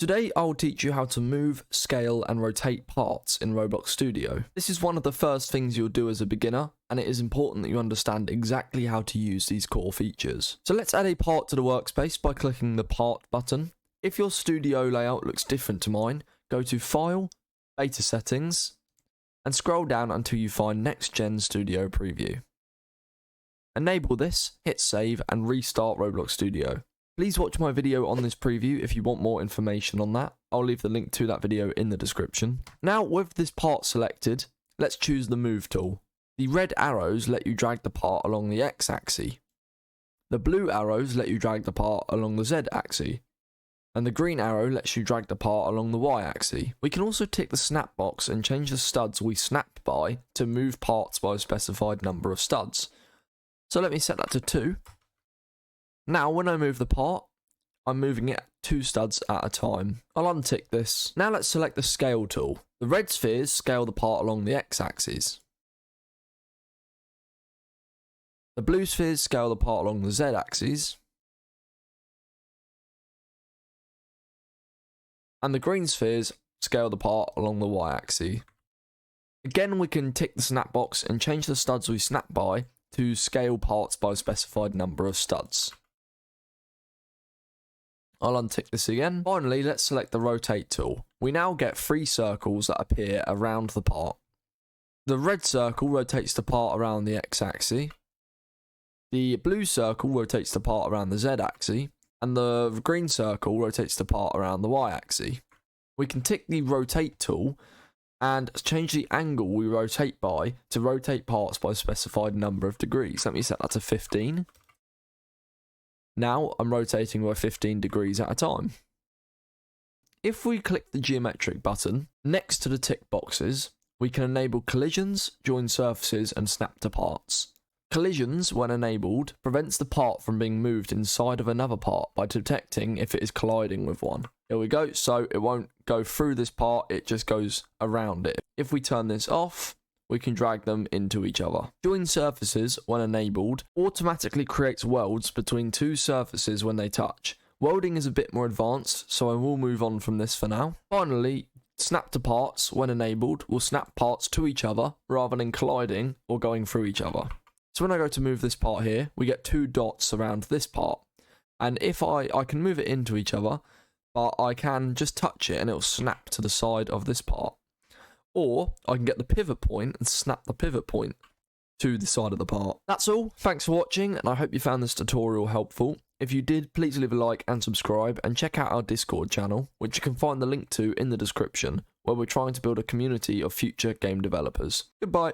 Today I'll teach you how to move, scale and rotate parts in Roblox Studio. This is one of the first things you'll do as a beginner, and it is important that you understand exactly how to use these core features. So let's add a part to the workspace by clicking the Part button. If your studio layout looks different to mine, go to File, Beta Settings, and scroll down until you find Next Gen Studio Preview. Enable this, hit save and restart Roblox Studio. Please watch my video on this preview if you want more information on that. I'll leave the link to that video in the description. Now with this part selected, let's choose the Move tool. The red arrows let you drag the part along the X-axis. The blue arrows let you drag the part along the Z-axis. And the green arrow lets you drag the part along the Y-axis. We can also tick the snap box and change the studs we snap by to move parts by a specified number of studs. So let me set that to 2. Now, when I move the part, I'm moving it 2 studs at a time. I'll untick this. Now let's select the Scale tool. The red spheres scale the part along the X-axis. The blue spheres scale the part along the Z-axis. And the green spheres scale the part along the Y-axis. Again, we can tick the snap box and change the studs we snap by to scale parts by a specified number of studs. I'll untick this again. Finally, let's select the Rotate tool. We now get 3 circles that appear around the part. The red circle rotates the part around the X-axis. The blue circle rotates the part around the Z-axis. And the green circle rotates the part around the Y-axis. We can tick the Rotate tool and change the angle we rotate by to rotate parts by a specified number of degrees. Let me set that to 15. Now I'm rotating by 15 degrees at a time. If we click the geometric button next to the tick boxes, we can enable collisions, join surfaces and snap to parts. Collisions, when enabled, prevents the part from being moved inside of another part by detecting if it is colliding with one. Here we go, so it won't go through this part, it just goes around it. If we turn this off, we can drag them into each other. Join surfaces, when enabled, automatically creates welds between 2 surfaces when they touch. Welding is a bit more advanced, so I will move on from this for now. Finally, snap to parts, when enabled, will snap parts to each other rather than colliding or going through each other. So when I go to move this part here, we get 2 dots around this part. And if I can move it into each other, but I can just touch it and it will snap to the side of this part. Or I can get the pivot point and snap the pivot point to the side of the part. That's all. Thanks for watching, and I hope you found this tutorial helpful. If you did, please leave a like and subscribe, and check out our Discord channel, which you can find the link to in the description, where we're trying to build a community of future game developers. Goodbye.